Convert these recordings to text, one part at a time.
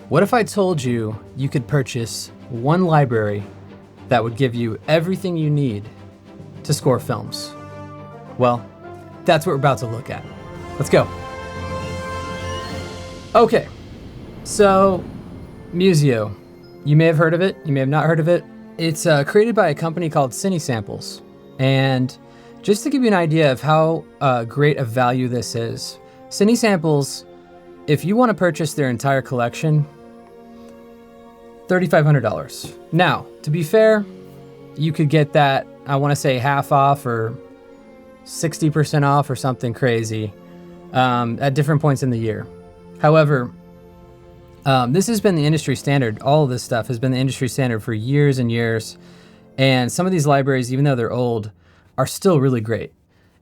What if I told you you could purchase one library that would give you everything you need to score films? Well, that's what we're about to look at. Let's go. Okay, so Musio. You may have heard of it, you may have not heard of it. It's created by a company called Samples. And just to give you an idea of how great a value this is, Samples, if you want to purchase their entire collection, $3,500. Now, to be fair, you could get that, I want to say half off or 60% off or something crazy at different points in the year. However, this has been the industry standard. All of this stuff has been the industry standard for years and years. And some of these libraries, even though they're old, are still really great.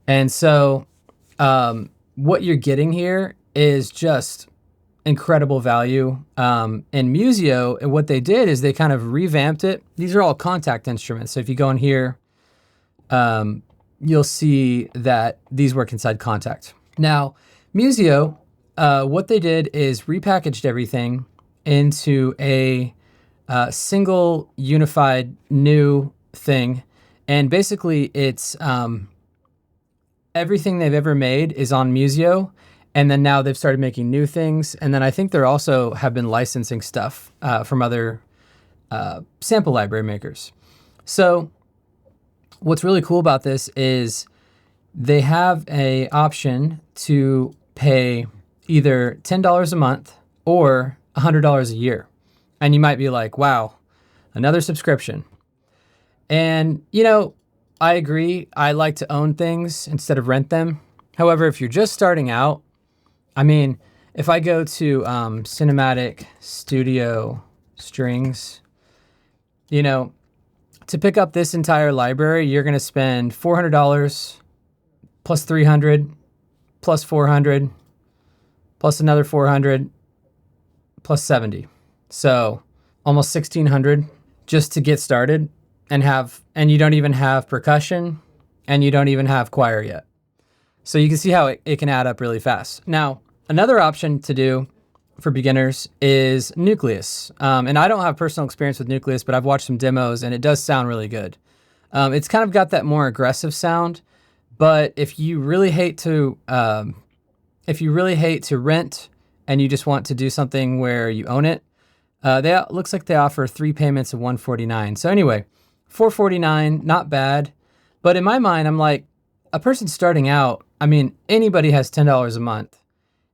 And so what you're getting here is just incredible value. In Musio, and what they did is they kind of revamped it. These are all contact instruments. So if you go in here, you'll see that these work inside contact. Now, Musio, what they did is repackaged everything into a single unified new thing. And basically it's everything they've ever made is on Musio. And then now they've started making new things. And then I think they're also have been licensing stuff from other sample library makers. So what's really cool about this is they have a option to pay either $10 a month or $100 a year. And you might be like, wow, another subscription. And, you know, I agree. I like to own things instead of rent them. However, if you're just starting out, I mean, if I go to Cinematic Studio Strings, you know, to pick up this entire library, you're going to spend $400 plus $300 plus $400 plus another $400 plus $70. So almost $1,600 just to get started and you don't even have percussion and you don't even have choir yet. So you can see how it can add up really fast. Now, another option to do for beginners is Nucleus. And I don't have personal experience with Nucleus, but I've watched some demos and it does sound really good. It's kind of got that more aggressive sound, but if you really hate to rent and you just want to do something where you own it, looks like they offer 3 payments of $149. So anyway, $449, not bad. But in my mind, I'm like, a person starting out, I mean, anybody has $10 a month.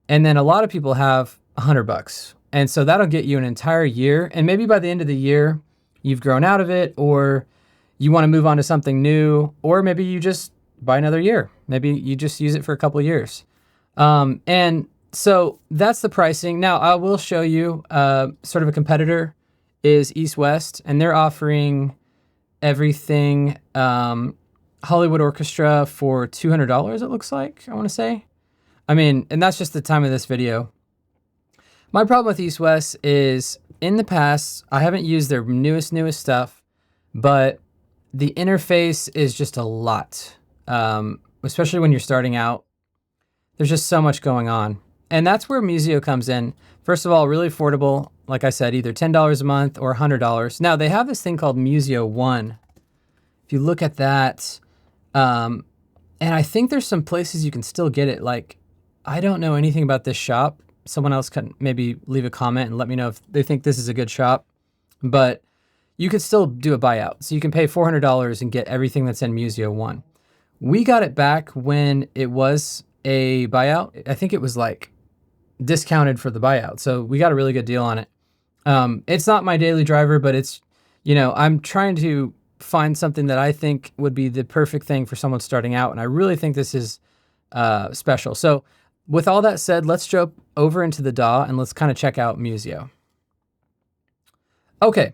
And then a lot of people have $100. And so that'll get you an entire year. And maybe by the end of the year, you've grown out of it, or you want to move on to something new, or maybe you just buy another year. Maybe you just use it for a couple of years. And so that's the pricing. Now I will show you sort of a competitor is East West, and they're offering everything Hollywood Orchestra for $200, it looks like, I want to say. I mean, and that's just the time of this video. My problem with East West is in the past, I haven't used their newest stuff, but the interface is just a lot, especially when you're starting out. There's just so much going on. And that's where Musio comes in. First of all, really affordable. Like I said, either $10 a month or $100. Now, they have this thing called Musio One. If you look at that, and I think there's some places you can still get it. Like, I don't know anything about this shop. Someone else can maybe leave a comment and let me know if they think this is a good shop. But you could still do a buyout. So you can pay $400 and get everything that's in Musio One. We got it back when it was a buyout. I think it was like discounted for the buyout. So we got a really good deal on it. It's not my daily driver, but it's, you know, I'm trying to find something that I think would be the perfect thing for someone starting out. And I really think this is special. So with all that said, let's jump over into the DAW and let's kind of check out Musio. Okay,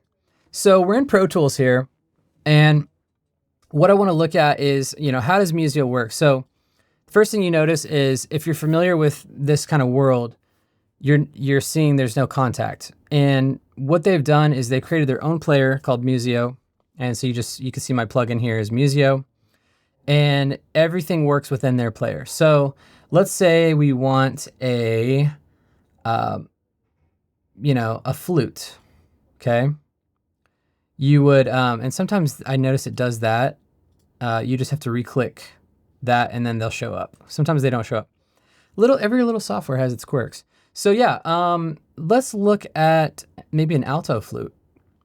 so we're in Pro Tools here. And what I want to look at is, you know, how does Musio work? So first thing you notice is if you're familiar with this kind of world, you're seeing there's no contact. And what they've done is they created their own player called Musio. And so you can see my plugin here is Musio. And everything works within their player. So let's say we want a a flute, okay, you would, and sometimes I notice it does that. You just have to re-click that and then they'll show up. Sometimes they don't show up. Every little software has its quirks. So yeah, let's look at maybe an alto flute.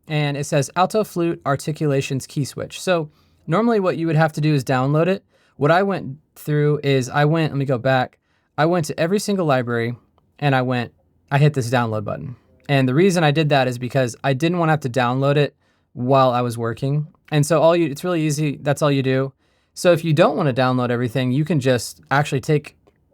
And it says alto flute articulations key switch. So normally what you would have to do is download it. What I went through is let me go back. I went to every single library and I hit this download button. And the reason I did that is because I didn't want to have to download it while I was working. And so it's really easy. That's all you do. So if you don't want to download everything, you can just actually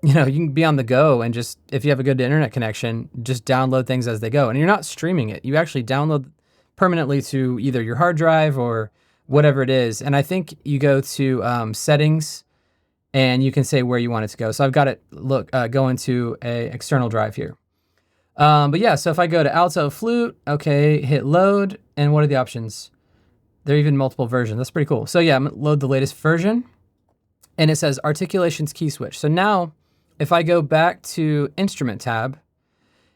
you can be on the go and just, if you have a good internet connection, just download things as they go. And you're not streaming it. You actually download permanently to either your hard drive or whatever it is. And I think you go to settings and you can say where you want it to go. So I've got it go into a external drive here. But yeah, so if I go to alto flute, okay, hit load, and what are the options? There are even multiple versions. That's pretty cool. So yeah, I'm gonna load the latest version, and it says articulations key switch. So now, if I go back to instrument tab,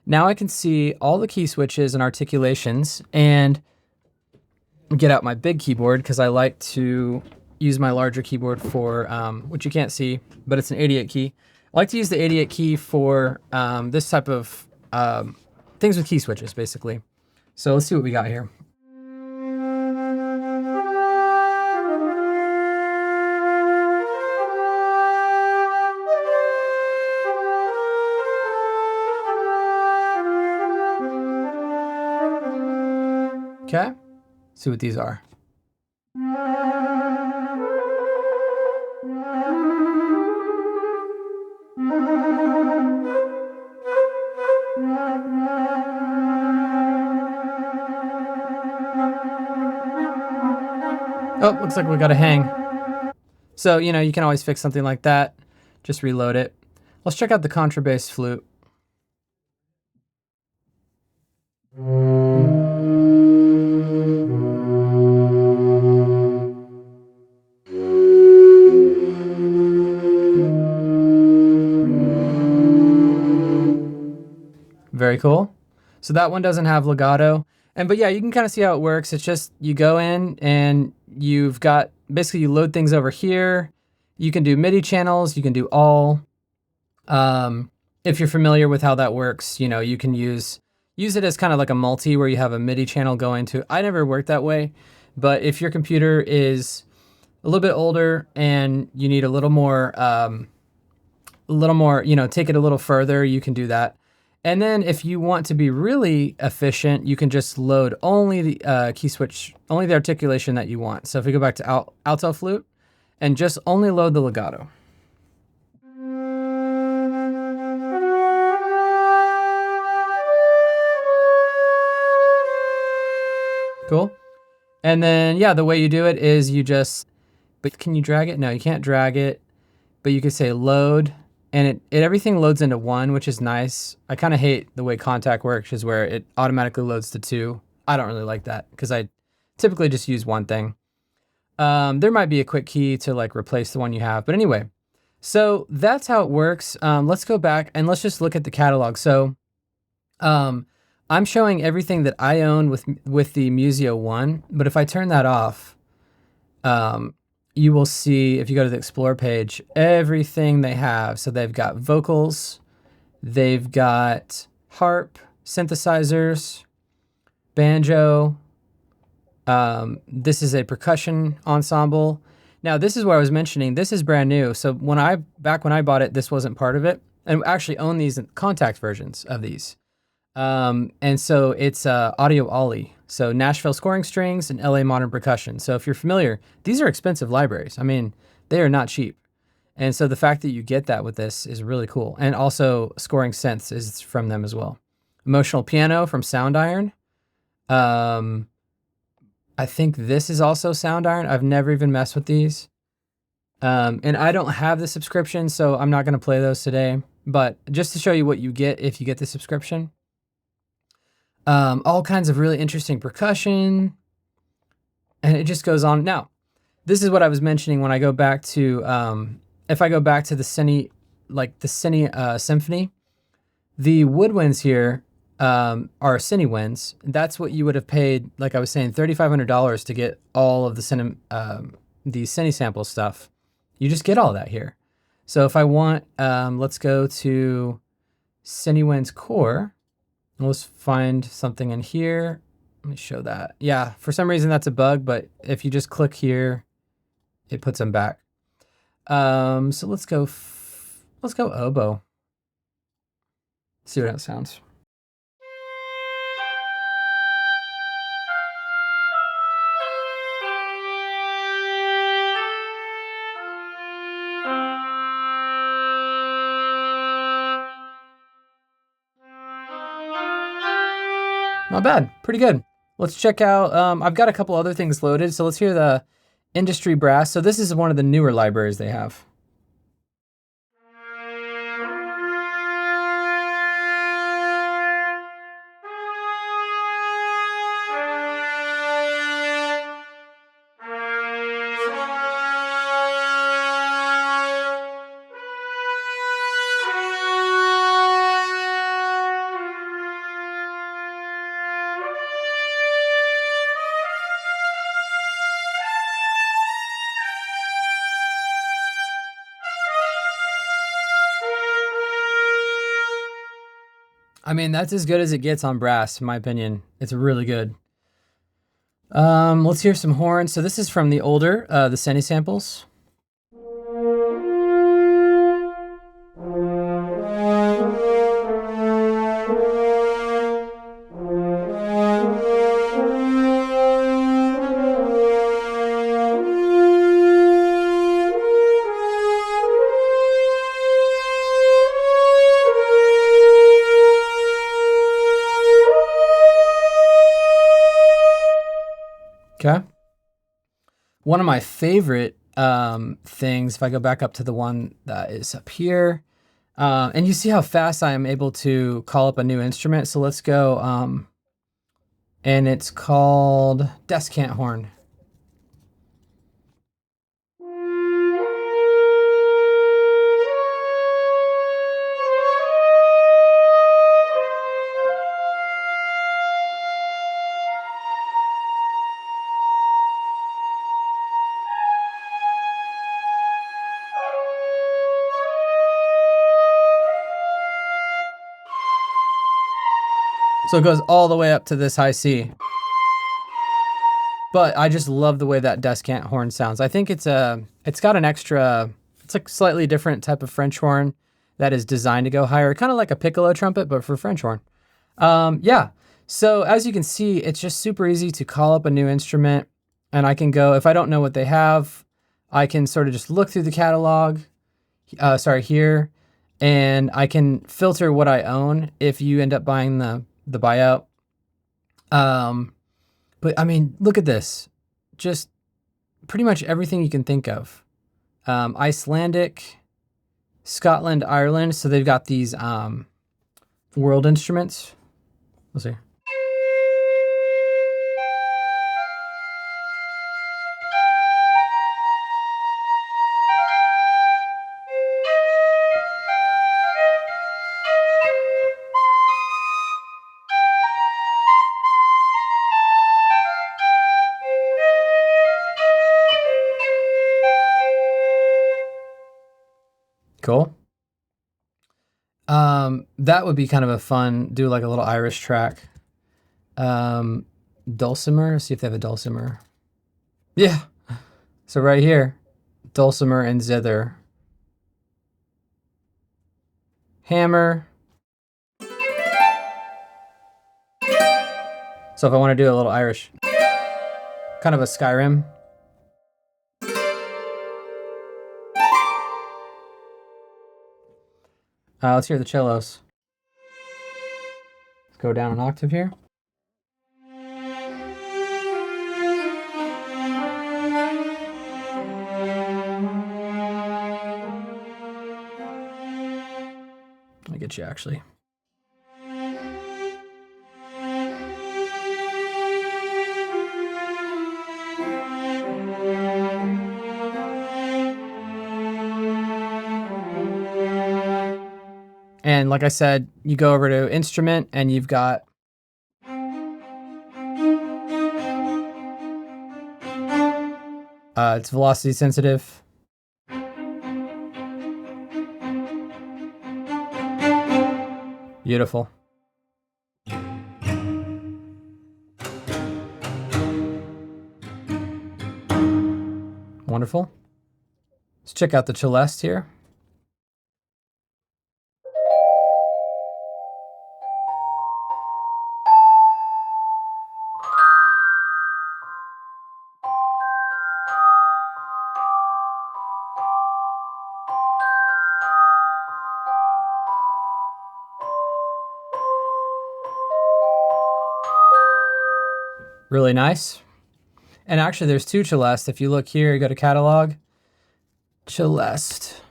now I can see all the key switches and articulations, and get out my big keyboard because I like to use my larger keyboard for, which you can't see, but it's an 88 key. I like to use the 88 key for this type of things with key switches, basically. So let's see what we got here. Okay, see what these are. Oh, looks like we got a hang. So, you can always fix something like that. Just reload it. Let's check out the contrabass flute. Very cool. So that one doesn't have legato. But yeah, you can kind of see how it works. It's just you go in and you've got, basically you load things over here. You can do MIDI channels, you can do all. If you're familiar with how that works, you can use it as kind of like a multi where you have a MIDI channel going to. I never worked that way, but if your computer is a little bit older and you need a little more, take it a little further, you can do that. And then if you want to be really efficient, you can just load only the key switch, only the articulation that you want. So if we go back to alto flute and just only load the legato. Cool. And then, yeah, the way you do it is but can you drag it? No, you can't drag it, but you could say load. And everything loads into one, which is nice. I kind of hate the way Contact works, is where it automatically loads to two. I don't really like that because I typically just use one thing. There might be a quick key to replace the one you have. But anyway, so that's how it works. Let's go back and let's just look at the catalog. So I'm showing everything that I own with the Musio 1. But if I turn that off, you will see, if you go to the Explore page, everything they have. So they've got vocals, they've got harp, synthesizers, banjo. This is a percussion ensemble. Now, this is what I was mentioning. This is brand new. So back when I bought it, this wasn't part of it. And I actually own these Contact versions of these. And so it's Audio Ollie. So Nashville Scoring Strings and LA Modern Percussion. So if you're familiar, these are expensive libraries. I mean, they are not cheap. And so the fact that you get that with this is really cool. And also Scoring Synths is from them as well. Emotional Piano from Sound Iron. I think this is also Sound Iron. I've never even messed with these. And I don't have the subscription, so I'm not going to play those today. But just to show you what you get if you get the subscription. All kinds of really interesting percussion, and it just goes on. Now, this is what I was mentioning when I go back to, if I go back to the Cine Symphony, the woodwinds here, are cine wins. That's what you would have paid, like I was saying, $3,500 to get all of the cine sample stuff. You just get all that here. So if I want, let's go to CineWin's core. Let's find something in here. Let me show that. Yeah, for some reason that's a bug, but if you just click here, it puts them back. So let's go oboe. See what that sounds. Not bad, pretty good. Let's check out, I've got a couple other things loaded, so let's hear the industry brass. So this is one of the newer libraries they have. I mean, that's as good as it gets on brass, in my opinion. It's really good. Let's hear some horns. So this is from the older, the Cine samples. Okay. One of my favorite things, if I go back up to the one that is up here, and you see how fast I am able to call up a new instrument. So let's go, and it's called descant horn. So it goes all the way up to this high C. But I just love the way that descant horn sounds. I think it's got an extra, it's like slightly different type of French horn that is designed to go higher, kind of like a piccolo trumpet, but for French horn. Yeah, so as you can see, it's just super easy to call up a new instrument, and I can go, if I don't know what they have, I can sort of just look through the catalog, here, and I can filter what I own if you end up buying the buyout. But I mean, look at this. Just pretty much everything you can think of. Icelandic, Scotland, Ireland. So they've got these world instruments. Let's see. Cool. That would be kind of a fun, do like a little Irish track. Dulcimer, see if they have a dulcimer. Yeah. So right here, dulcimer and zither. Hammer. So if I want to do a little Irish, kind of a Skyrim. Let's hear the cellos. Let's go down an octave here. Let me get you actually. And like I said, you go over to instrument and you've got it's velocity sensitive. Beautiful. Wonderful. Let's check out the celeste here. Really nice. And actually there's two celeste. If you look here, you go to catalog, celeste,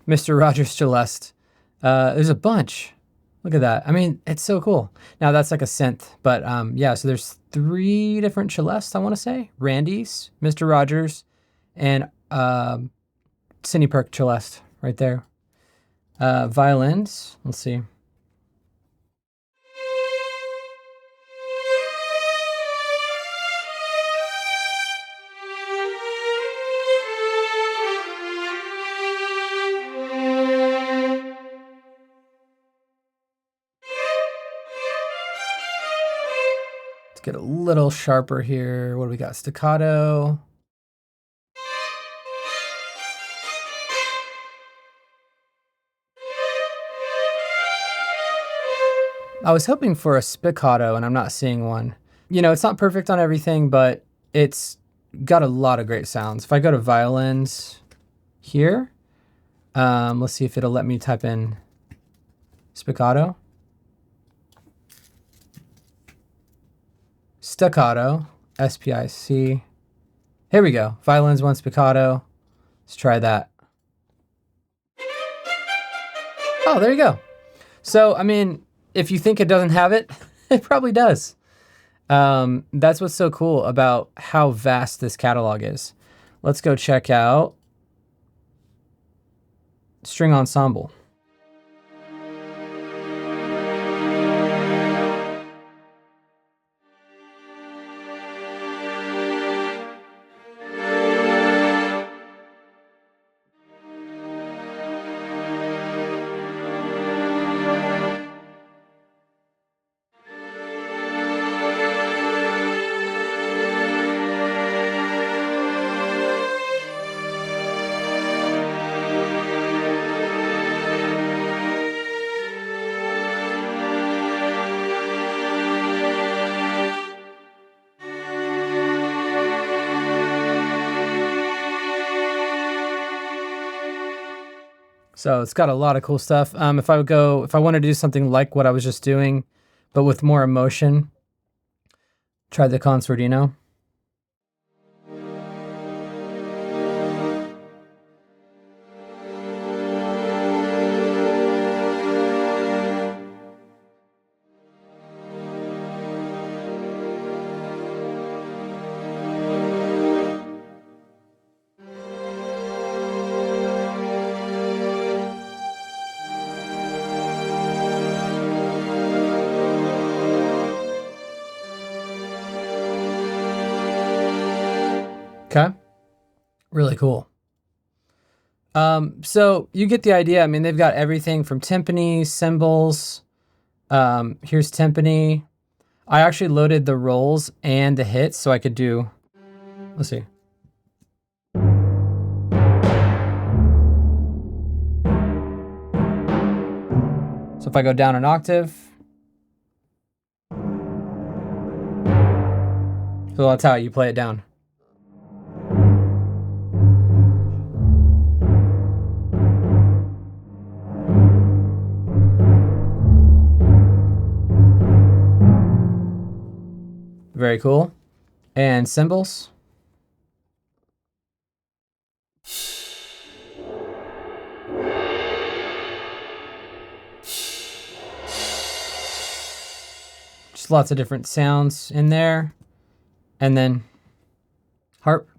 Mr. Rogers celeste. There's a bunch. Look at that. I mean, it's so cool. Now that's like a synth, but yeah, so there's 3 different celestes, I want to say. Randy's, Mr. Rogers, and Cindy Perk celeste right there. Violins, let's see. Let's get a little sharper here. What do we got? Staccato. I was hoping for a spiccato and I'm not seeing one. You know, it's not perfect on everything, but it's got a lot of great sounds. If I go to violins here, let's see if it'll let me type in spiccato. Staccato, S-P-I-C. Here we go, violins 1 spiccato. Let's try that. Oh, there you go. So, I mean, if you think it doesn't have it, it probably does. That's what's so cool about how vast this catalog is. Let's go check out string ensemble. So it's got a lot of cool stuff. If I wanted to do something like what I was just doing, but with more emotion, try the concertino. Okay. Really cool. So you get the idea. I mean, they've got everything from timpani, cymbals. Here's timpani. I actually loaded the rolls and the hits so I could do, let's see. So if I go down an octave, so that's how you play it down. Very cool. And cymbals. Just lots of different sounds in there. And then harp.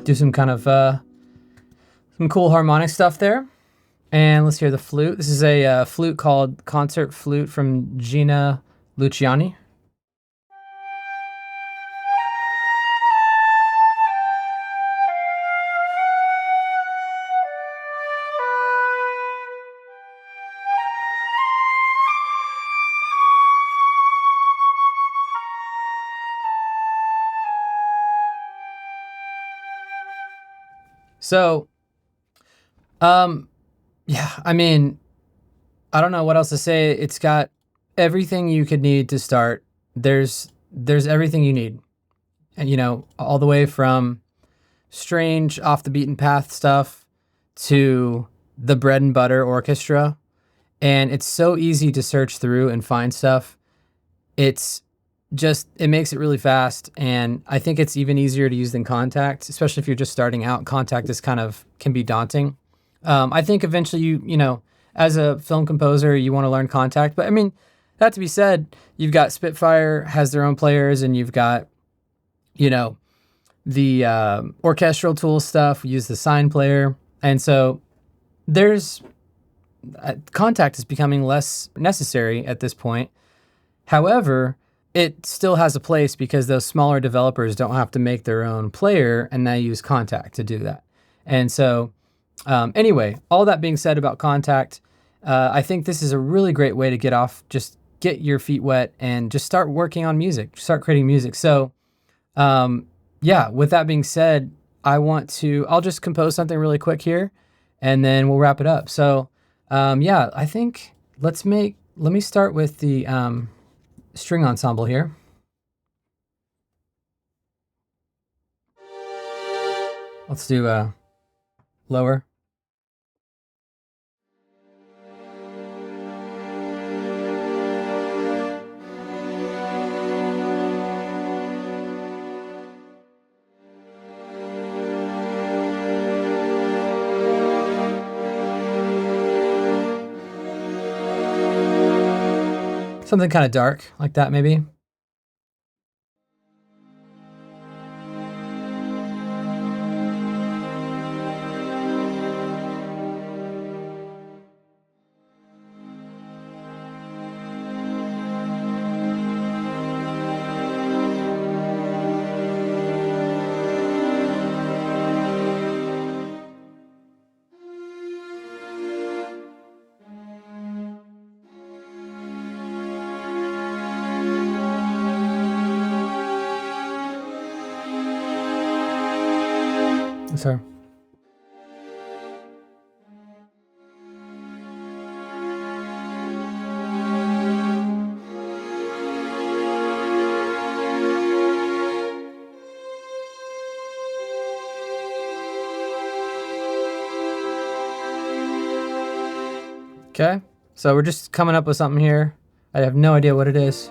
do some kind of some cool harmonic stuff there. And let's hear the flute. This is a flute called Concert Flute from Gina Luciani. So, yeah, I mean, I don't know what else to say. It's got everything you could need to start. There's everything you need. And all the way from strange off the beaten path stuff to the bread and butter orchestra. And it's so easy to search through and find stuff. It makes it really fast. And I think it's even easier to use than Contact, especially if you're just starting out. Contact can be daunting. I think eventually as a film composer, you want to learn Contact. But I mean, that to be said, you've got Spitfire has their own players, and you've got, the orchestral tool stuff. We use the sign player. And so there's Contact is becoming less necessary at this point. However, it still has a place because those smaller developers don't have to make their own player, and they use Contact to do that. And so anyway, all that being said about Contact, I think this is a really great way to just get your feet wet and just start working on music, start creating music. So yeah, with that being said, I'll just compose something really quick here and then we'll wrap it up. So yeah, I think let me start with the string ensemble here. Let's do lower. Something kind of dark like that, maybe. Sorry. Okay, so we're just coming up with something here. I have no idea what it is.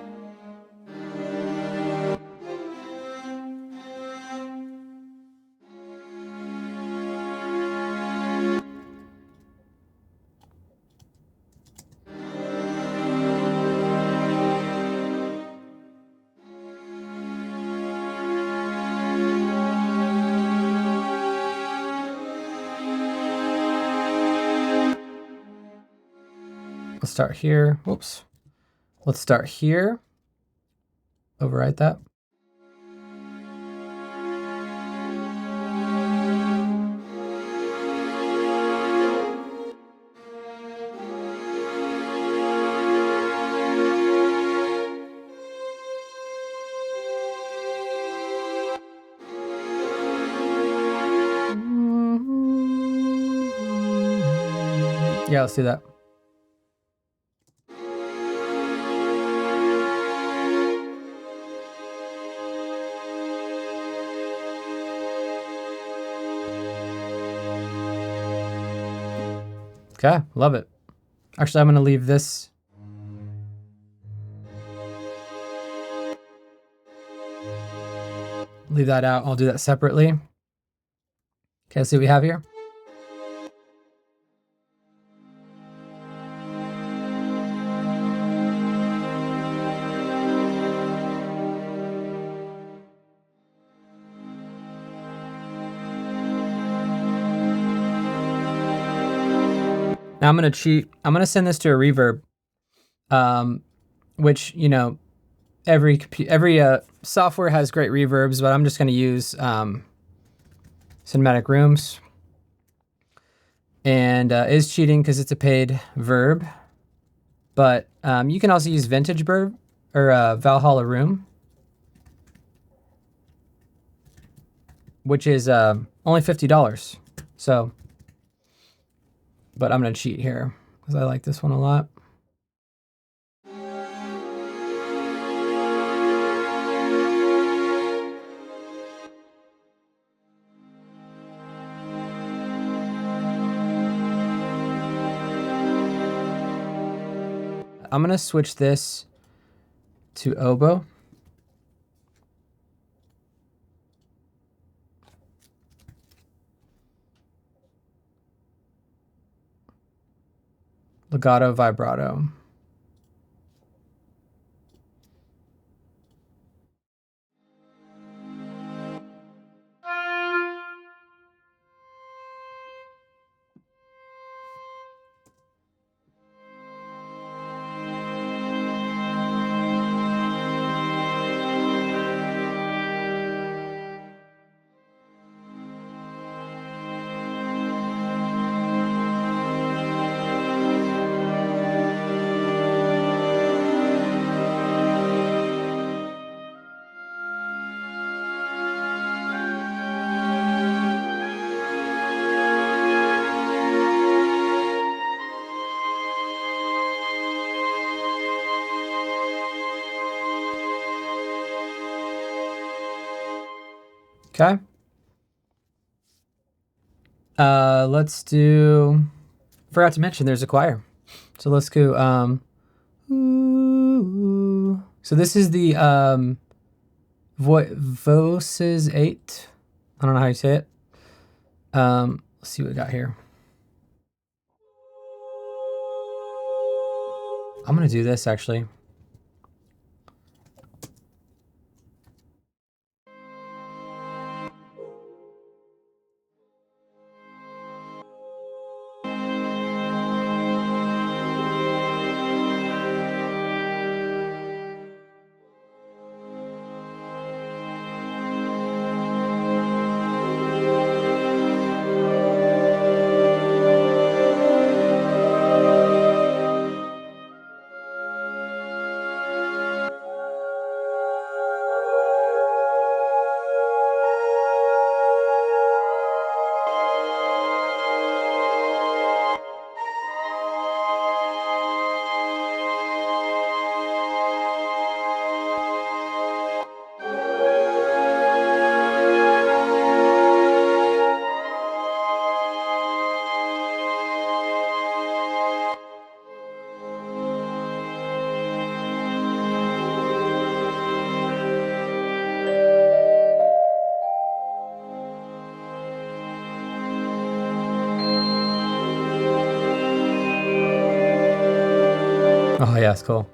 Let's start here. Whoops. Let's start here. Overwrite that. Yeah, let's do that. Okay, love it. Actually, I'm going to leave this. Leave that out. I'll do that separately. Okay, let's see what we have here. Now I'm gonna cheat. I'm gonna send this to a reverb, which every software has great reverbs, but I'm just gonna use Cinematic Rooms, and is cheating because it's a paid verb. But you can also use Vintage Verb or Valhalla Room, which is only $50. So, but I'm gonna cheat here because I like this one a lot. I'm gonna switch this to oboe. Legato, vibrato. Okay. Let's do, forgot to mention there's a choir. So let's go, so this is the Voices 8. I don't know how you say it. Let's see what we got here. I'm gonna do this actually. Oh yeah, it's cool.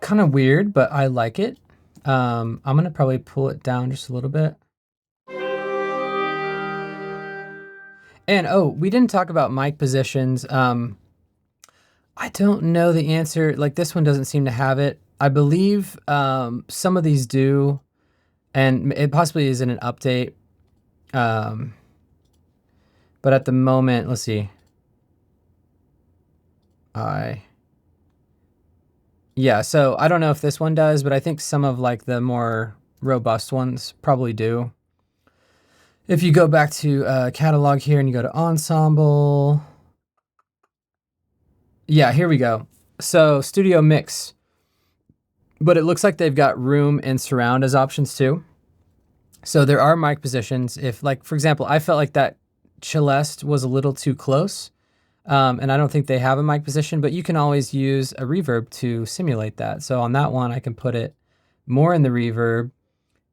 Kind of weird, but I like it. I'm gonna probably pull it down just a little bit. And oh, we didn't talk about mic positions. I don't know the answer. Like this one doesn't seem to have it. I believe some of these do, and it possibly is in an update. But at the moment, let's see. Yeah, so I don't know if this one does, but I think some of like the more robust ones probably do. If you go back to catalog here and you go to ensemble. Yeah, here we go. So studio mix. but it looks like they've got room and surround as options too. So there are mic positions. If, like, for example, I felt like that Celeste was a little too close, and I don't think they have a mic position, but you can always use a reverb to simulate that. So on that one, I can put it more in the reverb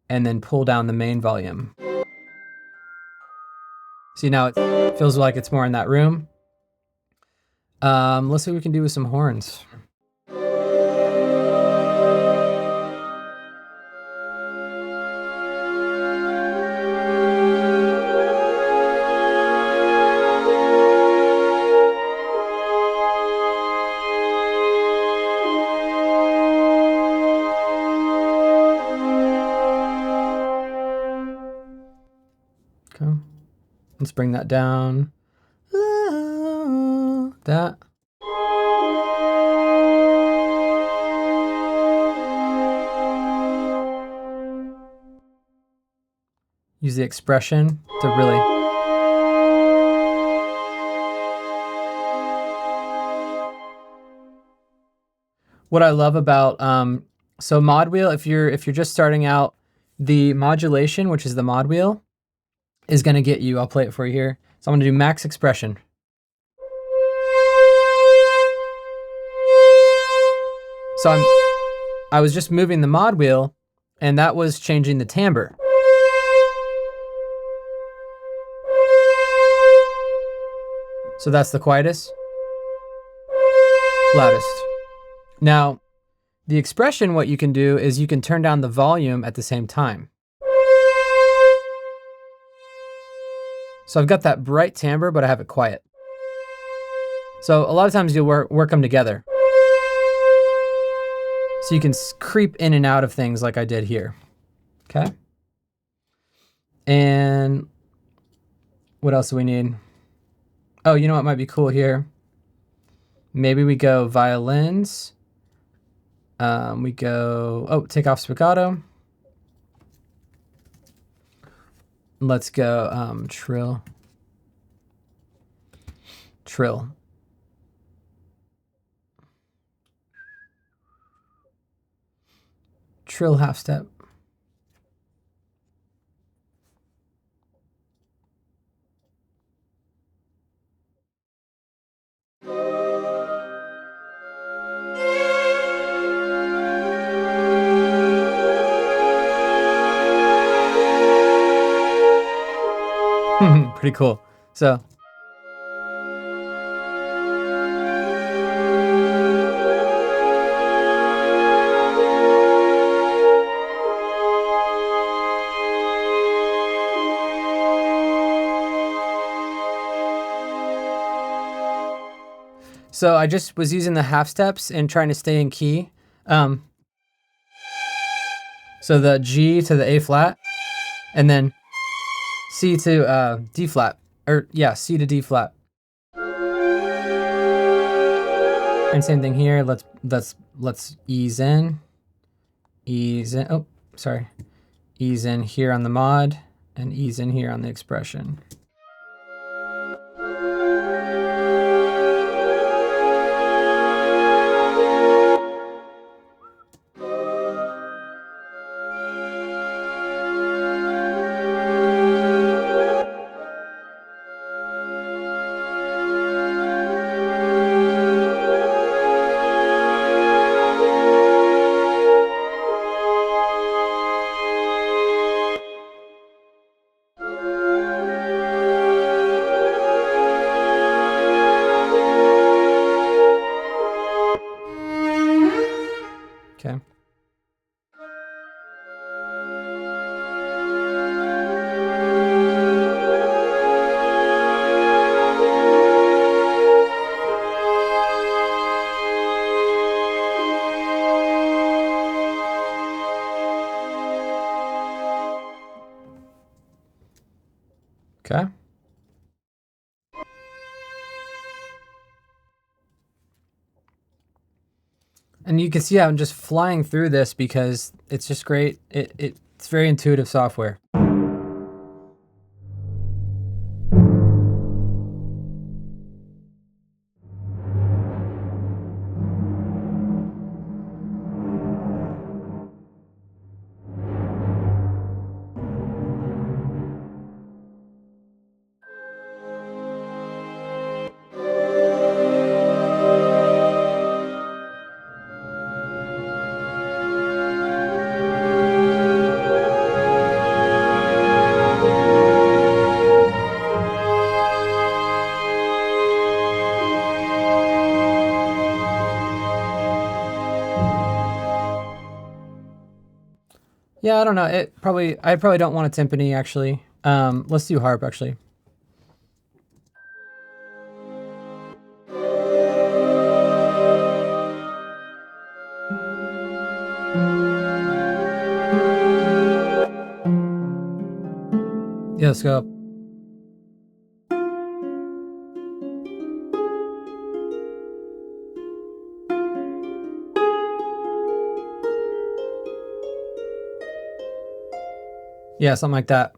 and then pull down the main volume. See, now it feels like it's more in that room. Let's see what we can do with some horns. Okay. Let's bring that down. That. Use the expression to really. What I love about so mod wheel, if you're just starting out, the modulation, which is the mod wheel, is going to get you. I'll play it for you here. So I'm going to do max expression. So I was just moving the mod wheel, and that was changing the timbre. So that's the quietest, loudest. Now, the expression, what you can do is you can turn down the volume at the same time. So I've got that bright timbre, but I have it quiet. So a lot of times you'll work them together. So you can creep in and out of things like I did here. Okay. And what else do we need? Oh, you know what might be cool here? Maybe we go violins. We go, take off spiccato. Let's go trill. Trill. Trill half step. Pretty cool. So I just was using the half steps and trying to stay in key. So the G to the A flat, and then C to D flat, or yeah, C to D flat. And same thing here. Let's ease in. Oh, sorry. Ease in here on the mod and ease in here on the expression. Okay. Okay. And you can see I'm just flying through this because it's just great. It's very intuitive software. Yeah, I don't know. I probably don't want a timpani actually. Let's do harp actually. Yeah, let's go. Yeah, something like that.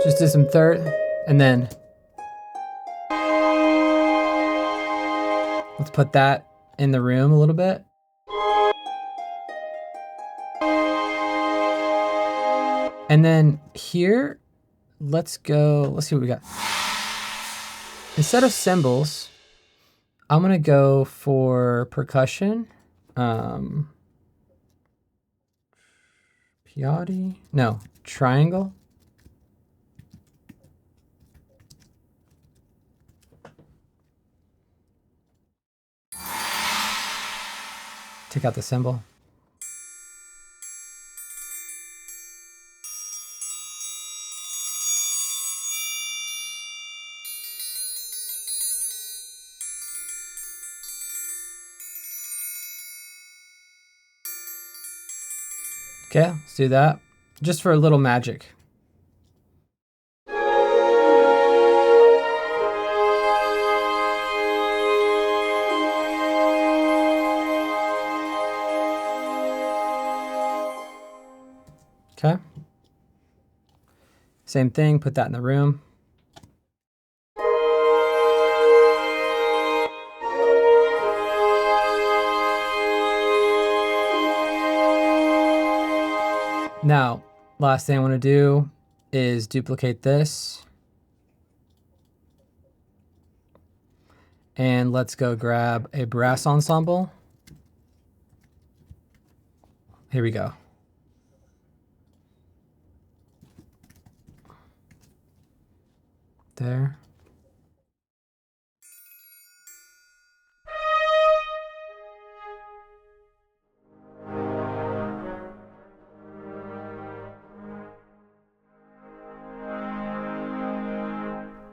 Just do some third, and then let's put that in the room a little bit. And then here, let's see what we got. Instead of cymbals, I'm gonna go for percussion. Piatti? No, triangle. Take out the cymbal. Okay, let's do that. Just for a little magic. Okay. Same thing, put that in the room. Now, last thing I want to do is duplicate this. And let's go grab a brass ensemble. Here we go. There.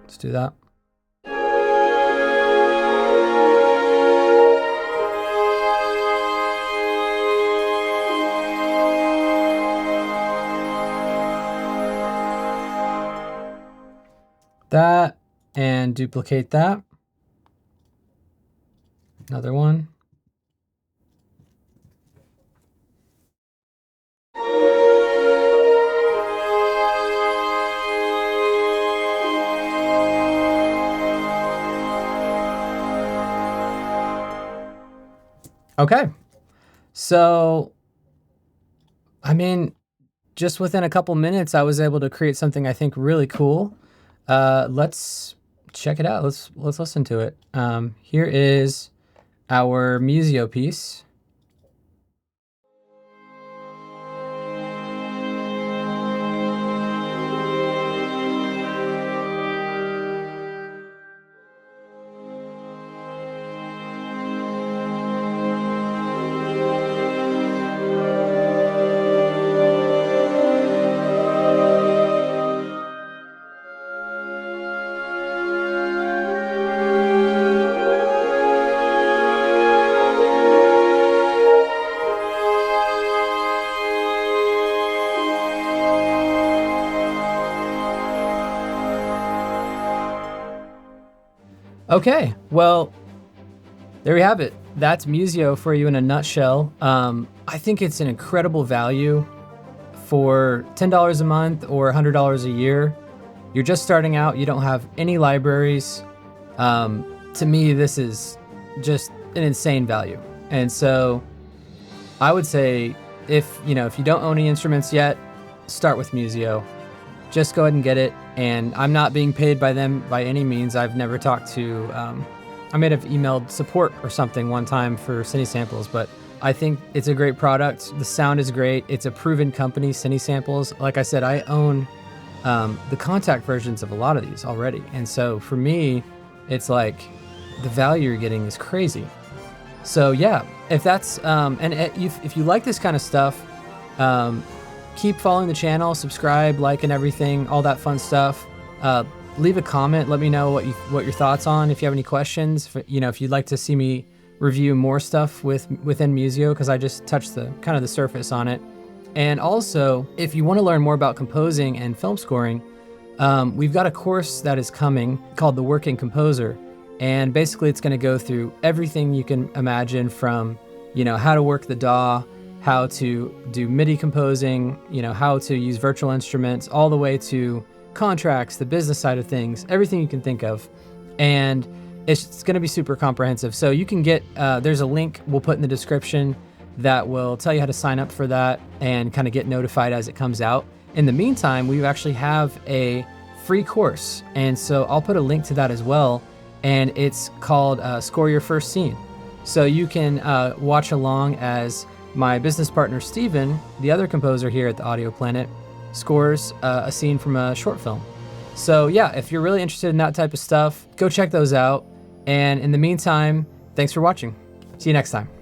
Let's do that. That, and duplicate that. Another one. Okay, so, I mean, just within a couple minutes, I was able to create something I think really cool. Let's check it out. Let's listen to it. Here is our Musio piece. Okay, well, there we have it. That's Musio for you in a nutshell. I think it's an incredible value for $10 a month or $100 a year. You're just starting out, you don't have any libraries. To me, this is just an insane value. And so I would say if you don't own any instruments yet, start with Musio. Just go ahead and get it. And I'm not being paid by them by any means. I've never talked to I may have emailed support or something one time for Cine Samples, but I think it's a great product. The sound is great. It's a proven company, Cine Samples. Like I said, I own the contact versions of a lot of these already. And so for me, it's like the value you're getting is crazy. So yeah, if that's, if you like this kind of stuff, keep following the channel, subscribe, like, and everything, all that fun stuff. Leave a comment. Let me know what your thoughts on. If you have any questions, if you'd like to see me review more stuff within Musio, because I just touched the kind of the surface on it. And also, if you want to learn more about composing and film scoring, we've got a course that is coming called The Working Composer, and basically it's going to go through everything you can imagine from how to work the DAW, how to do MIDI composing, how to use virtual instruments, all the way to contracts, the business side of things, everything you can think of. And it's going to be super comprehensive. So you can get, there's a link we'll put in the description that will tell you how to sign up for that and kind of get notified as it comes out. In the meantime, we actually have a free course. And so I'll put a link to that as well. And it's called Score Your First Scene. So you can watch along as my business partner, Steven, the other composer here at the Audio Planet, scores a scene from a short film. So yeah, if you're really interested in that type of stuff, go check those out. And in the meantime, thanks for watching. See you next time.